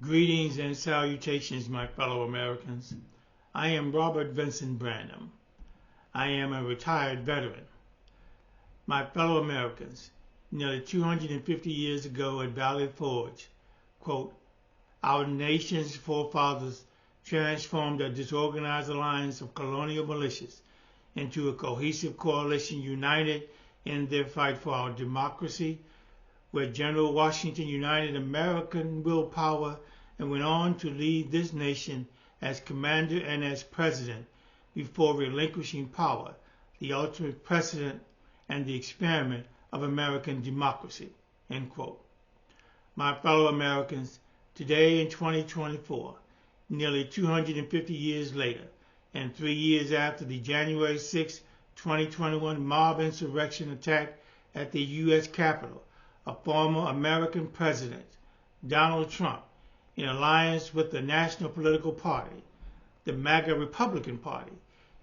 Greetings and salutations, my fellow Americans. I am Robert Vincent Brannum. I am a retired veteran. My fellow Americans, nearly 250 years ago at Valley Forge, quote, our nation's forefathers transformed a disorganized alliance of colonial militias into a cohesive coalition united in their fight for our democracy, where General Washington united American willpower and went on to lead this nation as commander and as president before relinquishing power, the ultimate precedent and the experiment of American democracy, end quote. My fellow Americans, today in 2024, nearly 250 years later, and 3 years after the January 6, 2021 mob insurrection attack at the U.S. Capitol, a former American president, Donald Trump, in alliance with the National Political Party, the MAGA Republican Party,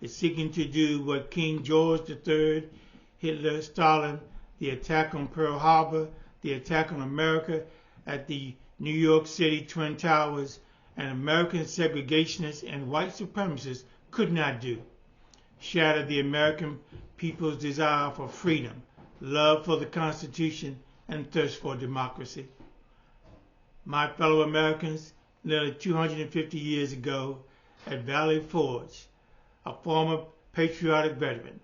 is seeking to do what King George III, Hitler, Stalin, the attack on Pearl Harbor, the attack on America at the New York City Twin Towers, and American segregationists and white supremacists could not do. Shatter the American people's desire for freedom, love for the Constitution, and thirst for democracy. My fellow Americans, nearly 250 years ago at Valley Forge, a former patriotic veteran,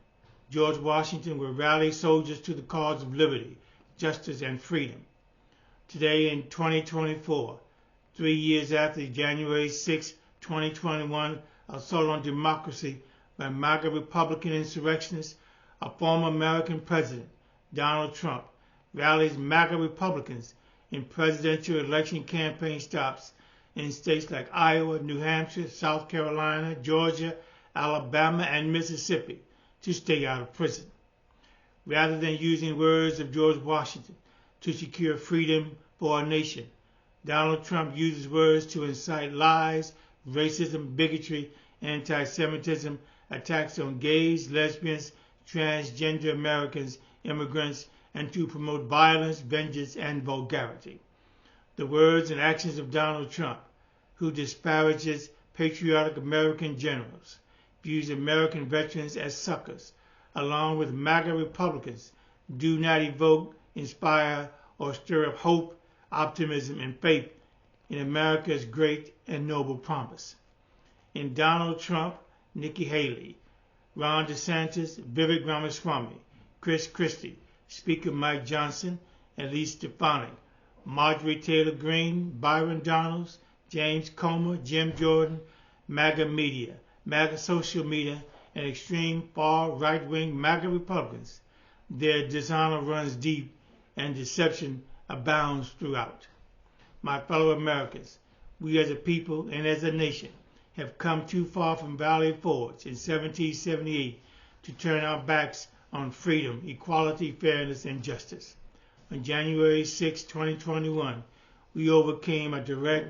George Washington would rally soldiers to the cause of liberty, justice, and freedom. Today in 2024, 3 years after the January 6, 2021 assault on democracy by MAGA Republican insurrectionists, a former American president, Donald Trump, rallies MAGA Republicans in presidential election campaign stops in states like Iowa, New Hampshire, South Carolina, Georgia, Alabama, and Mississippi to stay out of prison. Rather than using words of George Washington to secure freedom for our nation, Donald Trump uses words to incite lies, racism, bigotry, anti-Semitism, attacks on gays, lesbians, transgender Americans, immigrants, and to promote violence, vengeance, and vulgarity. The words and actions of Donald Trump, who disparages patriotic American generals, views American veterans as suckers, along with MAGA Republicans, do not evoke, inspire, or stir up hope, optimism, and faith in America's great and noble promise. In Donald Trump, Nikki Haley, Ron DeSantis, Vivek Ramaswamy, Chris Christie, Speaker Mike Johnson, Elise Stefanik, Marjorie Taylor Greene, Byron Donalds, James Comer, Jim Jordan, MAGA media, MAGA social media, and extreme far right-wing MAGA Republicans, their dishonor runs deep and deception abounds throughout. My fellow Americans, we as a people and as a nation have come too far from Valley Forge in 1778 to turn our backs on freedom, equality, fairness, and justice. On January 6, 2021, we overcame a direct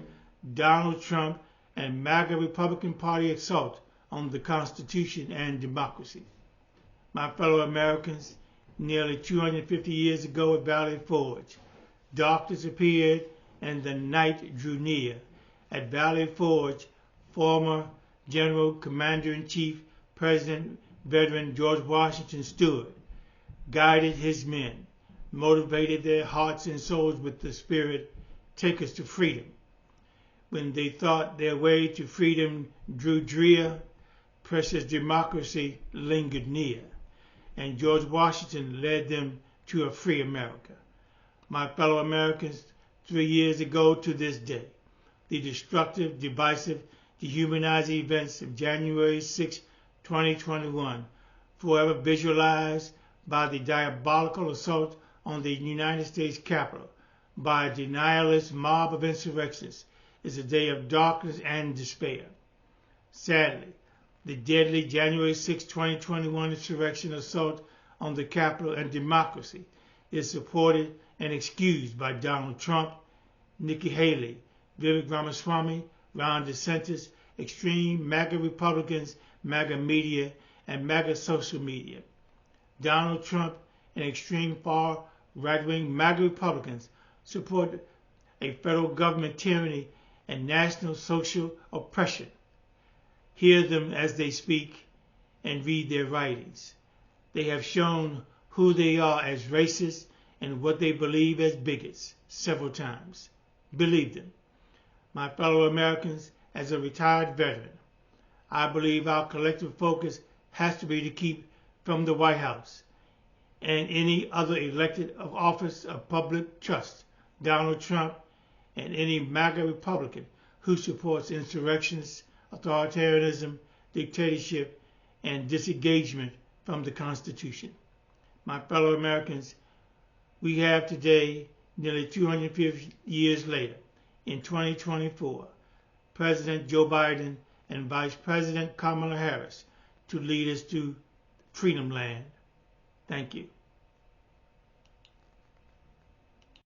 Donald Trump and MAGA Republican Party assault on the Constitution and democracy. My fellow Americans, nearly 250 years ago at Valley Forge, darkness appeared and the night drew near. At Valley Forge, former General Commander-in-Chief, President, veteran George Washington stood, guided his men, motivated their hearts and souls with the spirit, take us to freedom. When they thought their way to freedom drew drear, precious democracy lingered near, and George Washington led them to a free America. My fellow Americans, 3 years ago to this day, the destructive, divisive, dehumanizing events of January 6, 2021, forever visualized by the diabolical assault on the United States Capitol by a denialist mob of insurrectionists, is a day of darkness and despair. Sadly, the deadly January 6, 2021 insurrection assault on the Capitol and democracy is supported and excused by Donald Trump, Nikki Haley, Vivek Ramaswamy, Ron DeSantis, extreme MAGA Republicans, MAGA media, and MAGA social media. Donald Trump and extreme far right-wing MAGA Republicans support a federal government tyranny and national social oppression. Hear them as they speak and read their writings. They have shown who they are as racists and what they believe as bigots several times. Believe them. My fellow Americans, as a retired veteran, I believe our collective focus has to be to keep from the White House and any other elected of office of public trust, Donald Trump and any MAGA Republican who supports insurrections, authoritarianism, dictatorship, and disengagement from the Constitution. My fellow Americans, we have today, nearly 250 years later, in 2024, President Joe Biden and Vice President Kamala Harris to lead us to Freedom Land. Thank you.